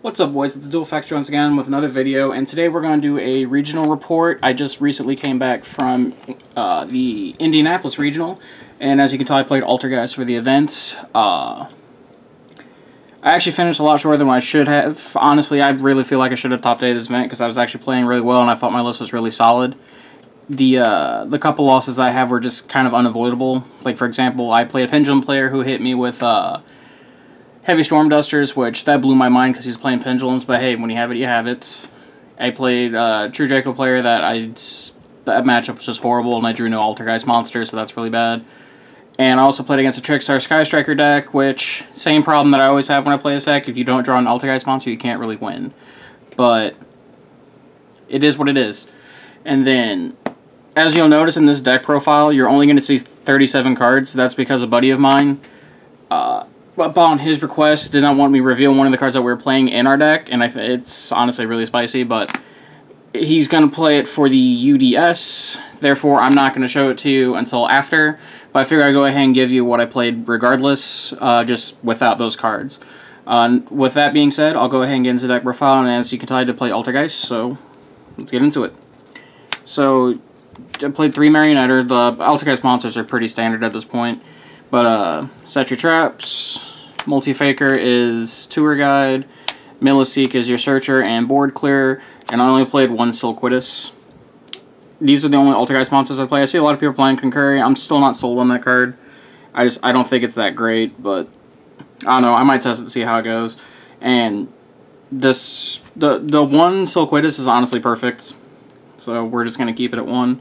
What's up, boys? It's Dual Factor once again with another video, and today we're going to do a regional report. I just recently came back from the Indianapolis regional, and as you can tell, I played Altergeist for the event. I actually finished a lot shorter than what I should have. Honestly, I really feel like I should have top 8 this event because I was actually playing really well, and I thought my list was really solid. The couple losses I have were just kind of unavoidable. Like, for example, I played a Pendulum player who hit me with Heavy Storm Dusters, which that blew my mind because he was playing Pendulums, but hey, when you have it, you have it. I played True Draco player that matchup was just horrible, and I drew no Altergeist monsters, so that's really bad. And I also played against a Trickstar Sky Striker deck, which, same problem that I always have when I play this deck, if you don't draw an Altergeist monster, you can't really win. But it is what it is. And then, as you'll notice in this deck profile, you're only going to see 37 cards. That's because a buddy of mine, upon his request, did not want me to reveal one of the cards that we were playing in our deck, and it's honestly really spicy, but he's going to play it for the UDS, therefore I'm not going to show it to you until after, but I figure I'd go ahead and give you what I played regardless, just without those cards. With that being said, I'll go ahead and get into the deck profile, and as you can tell, I did play Altergeist, so let's get into it. So, I played 3 Marionetter. The Altergeist monsters are pretty standard at this point, but set your traps. Multi-Faker is Tour Guide, Milliseek is your Searcher, and Board Clear, and I only played 1 Silquitus. These are the only Altergeist monsters I play. I see a lot of people playing Concurry. I'm still not sold on that card. I don't think it's that great, but I don't know. I might test it to see how it goes. And the 1 Silquitus is honestly perfect, so we're just going to keep it at 1.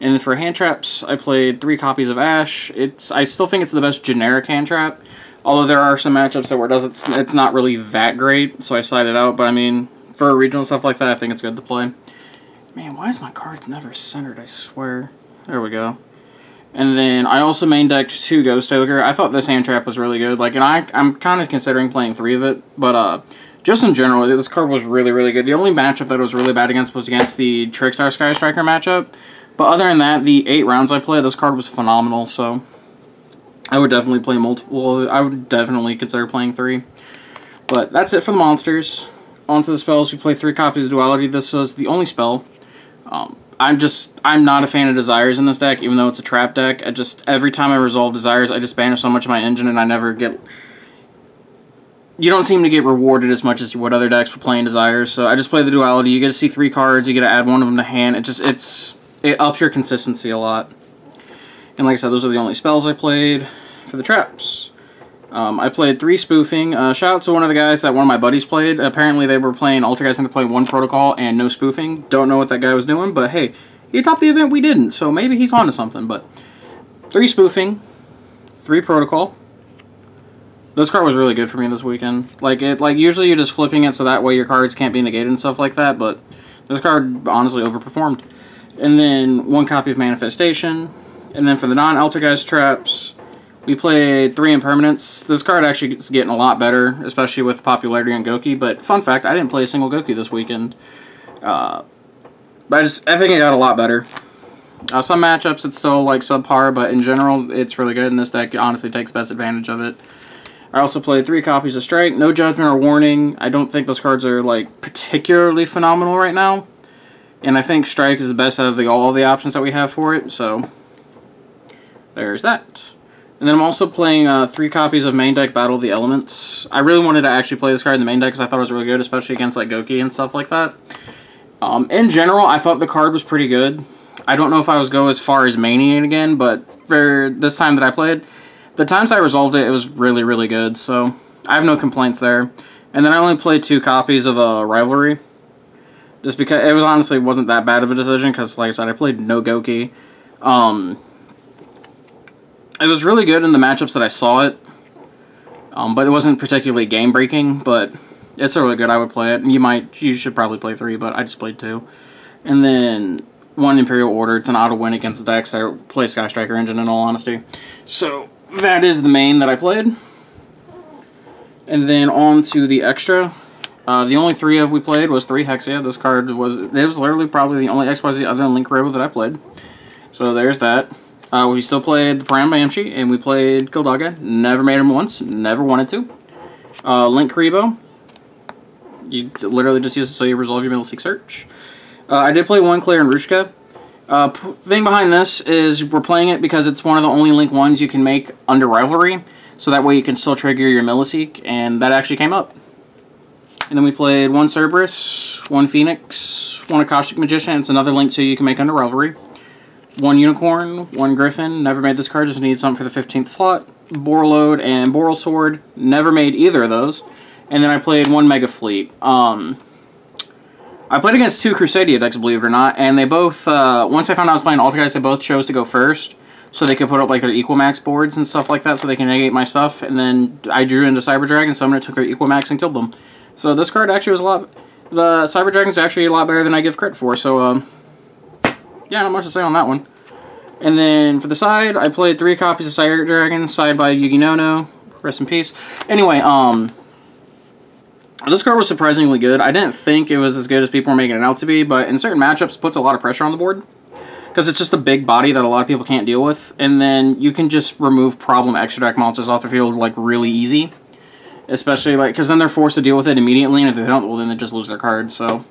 And for hand traps, I played 3 copies of Ash. I still think it's the best generic hand trap, although there are some matchups that where it's not really that great, so I slide it out. But I mean, for a regional stuff like that, I think it's good to play. Man, why is my cards never centered? I swear. There we go. And then I also main decked 2 Ghost Ogre. I thought this hand trap was really good. Like, and I'm kind of considering playing 3 of it, but just in general, this card was really, really good. The only matchup that it was really bad against was against the Trickstar Sky Striker matchup. But other than that, the 8 rounds I played, this card was phenomenal, so I would definitely play multiple. I would definitely consider playing 3. But that's it for the monsters. On to the spells. We play 3 copies of Duality. This was the only spell. I'm not a fan of Desires in this deck, even though it's a trap deck. Every time I resolve Desires, I just banish so much of my engine, and I never get... You don't seem to get rewarded as much as you would other decks for playing Desires, so I just play the Duality. You get to see 3 cards, you get to add 1 of them to hand. It ups your consistency a lot. And like I said, those are the only spells I played. For the traps, I played 3 spoofing. Shout out to one of the guys that one of my buddies played. Apparently they were playing Altergeist and they played 1 protocol and no spoofing. Don't know what that guy was doing, but hey, he topped the event, we didn't, so maybe he's onto something. But 3 spoofing, 3 protocol. This card was really good for me this weekend. Like usually you're just flipping it so that way your cards can't be negated and stuff like that, but this card honestly overperformed. And then 1 copy of Manifestation. And then for the non-Altergeist traps, we played 3 Impermanents. This card actually is getting a lot better, especially with popularity on Goki. But fun fact, I didn't play a single Goki this weekend. But I think it got a lot better. Some matchups it's still like subpar, but in general it's really good, and this deck honestly takes best advantage of it. I also played 3 copies of Strike, no Judgment or Warning. I don't think those cards are like particularly phenomenal right now. And I think Strike is the best out of all of the options that we have for it, so there's that. And then I'm also playing 3 copies of main deck Battle of the Elements. I really wanted to actually play this card in the main deck because I thought it was really good, especially against like Goki and stuff like that. In general, I thought the card was pretty good. I don't know if I was go as far as maining it again, but for this time that I played, the times I resolved it, it was really, really good, so I have no complaints there. And then I only played 2 copies of Rivalry. Just because it honestly wasn't that bad of a decision, because like I said, I played no Goki. It was really good in the matchups that I saw it, but it wasn't particularly game-breaking, but it's really good. I would play it. You should probably play 3, but I just played 2. And then 1 Imperial Order. It's an auto win against the decks that play Sky Striker Engine, in all honesty. So that is the main that I played. And then on to the extra. The only 3 we played was 3 Hexia. This card was literally probably the only XYZ other than Link Robo that I played. So there's that. We still played the Param Banshee, and we played Kildaga. Never made him once. Never wanted to. Link Karibo. You literally just use it so you resolve your Middle Seek Search. I did play one Claire and Rushka. Thing behind this is we're playing it because it's one of the only Link 1s you can make under Rivalry, so that way you can still trigger your Milliseek, and that actually came up. And then we played one Cerberus, one Phoenix, one Akashic Magician. It's another Link 2 you can make under Rivalry. One Unicorn, one Griffin. Never made this card, just needed something for the 15th slot. Borreload and Boral Sword. Never made either of those. And then I played one Mega Fleet. I played against two Crusadia decks, believe it or not, and they both, once I found out I was playing Altergeist, they both chose to go first, so they could put up, like, their Equamax boards and stuff like that, so they can negate my stuff, and then I drew into Cyber Dragon, so I'm going to took their Equamax and killed them. So this card actually was a lot, the Cyber Dragon's actually a lot better than I give credit for, so, yeah, not much to say on that one. And then, for the side, I played 3 copies of Cyber Dragon, side by Yugi Nono, rest in peace. Anyway, this card was surprisingly good. I didn't think it was as good as people were making it out to be, but in certain matchups, it puts a lot of pressure on the board. Because it's just a big body that a lot of people can't deal with. And then you can just remove problem extra deck monsters off the field, like, really easy. Especially, like, because then they're forced to deal with it immediately, and if they don't, well, then they just lose their card. So,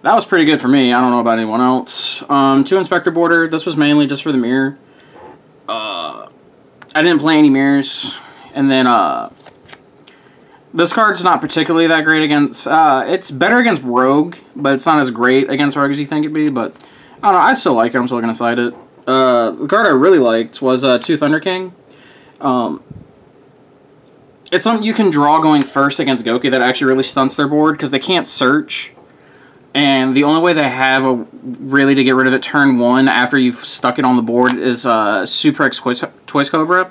that was pretty good for me. I don't know about anyone else. 2 Inspector Border. This was mainly just for the mirror. I didn't play any mirrors. And then, this card's not particularly that great against, it's better against Rogue, but it's not as great against Rogue as you think it'd be, but, I don't know, I still like it, I'm still gonna side it. The card I really liked was, 2 Thunder King. It's something you can draw going first against Goki that actually really stunts their board, because they can't search, and the only way they have, really, to get rid of it turn 1 after you've stuck it on the board is, Super X Twice Cobra.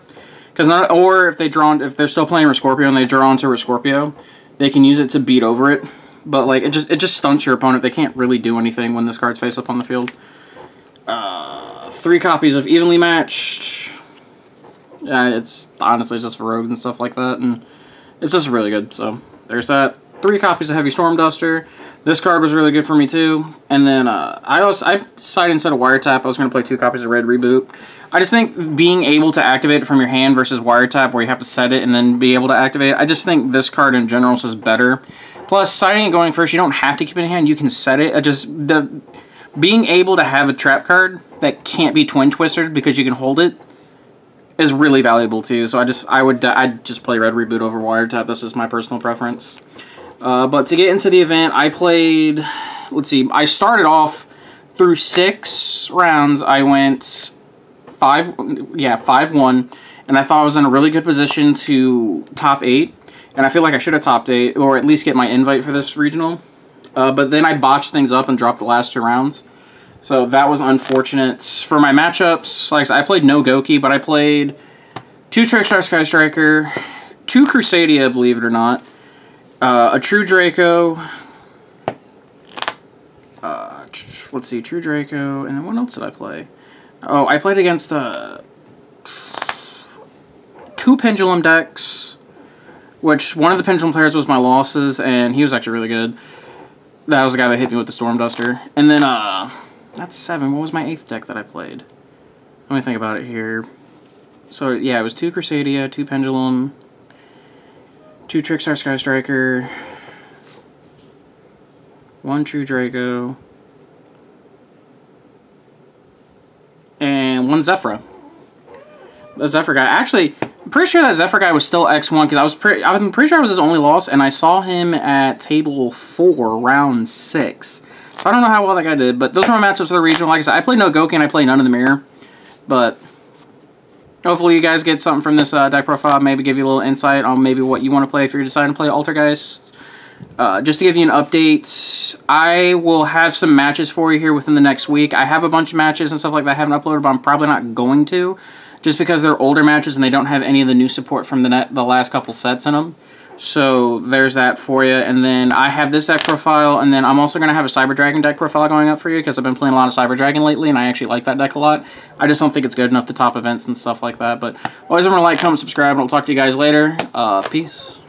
Because not, or if they're still playing with Scorpio and they draw onto a Scorpio, they can use it to beat over it. But like it just stunts your opponent. They can't really do anything when this card's face up on the field. 3 copies of Evenly Matched. Yeah, it's honestly just for rogues and stuff like that, and it's just really good. So there's that. 3 copies of Heavy Storm Duster. This card was really good for me too. And then I decided instead of Wiretap, I was going to play 2 copies of Red Reboot. I just think being able to activate it from your hand versus Wiretap, where you have to set it and then be able to activate it, I just think this card in general is just better. Plus, siding it going first, you don't have to keep it in hand. You can set it. Being able to have a trap card that can't be Twin Twisted because you can hold it is really valuable too. So I'd just play Red Reboot over Wiretap. This is my personal preference. But to get into the event, I played, let's see, I started off through 6 rounds. I went 5-1, and I thought I was in a really good position to top 8, and I feel like I should have topped 8, or at least get my invite for this regional. But then I botched things up and dropped the last 2 rounds. So that was unfortunate. For my matchups, like I said, I played no Goki, but I played 2 Trickstar Sky Striker, 2 Crusadia, believe it or not, a True Draco, let's see, True Draco, and then what else did I play? Oh, I played against 2 Pendulum decks, which one of the Pendulum players was my losses, and he was actually really good. That was the guy that hit me with the Storm Duster. And then, that's 7. What was my 8th deck that I played? Let me think about it here. So, yeah, it was 2 Crusadia, 2 Pendulum, 2 Trickstar Sky Striker, 1 True Draco, and 1 Zephyra. The Zephyr guy. Actually, I'm pretty sure that Zephyr guy was still X1 because I'm pretty sure I was his only loss, and I saw him at table 4, round 6. So I don't know how well that guy did, but those were my matchups for the regional. Like I said, I played no Goki and I played none in the mirror, but hopefully you guys get something from this deck profile, maybe give you a little insight on maybe what you want to play if you're deciding to play Altergeist. Just to give you an update, I will have some matches for you here within the next week. I have a bunch of matches and stuff like that I haven't uploaded, but I'm probably not going to, just because they're older matches and they don't have any of the new support from the last couple sets in them. So there's that for you. And then I have this deck profile, and then I'm also going to have a Cyber Dragon deck profile going up for you because I've been playing a lot of Cyber Dragon lately, and I actually like that deck a lot. I just don't think it's good enough to top events and stuff like that. But always remember to like, comment, subscribe, and I'll talk to you guys later. Peace.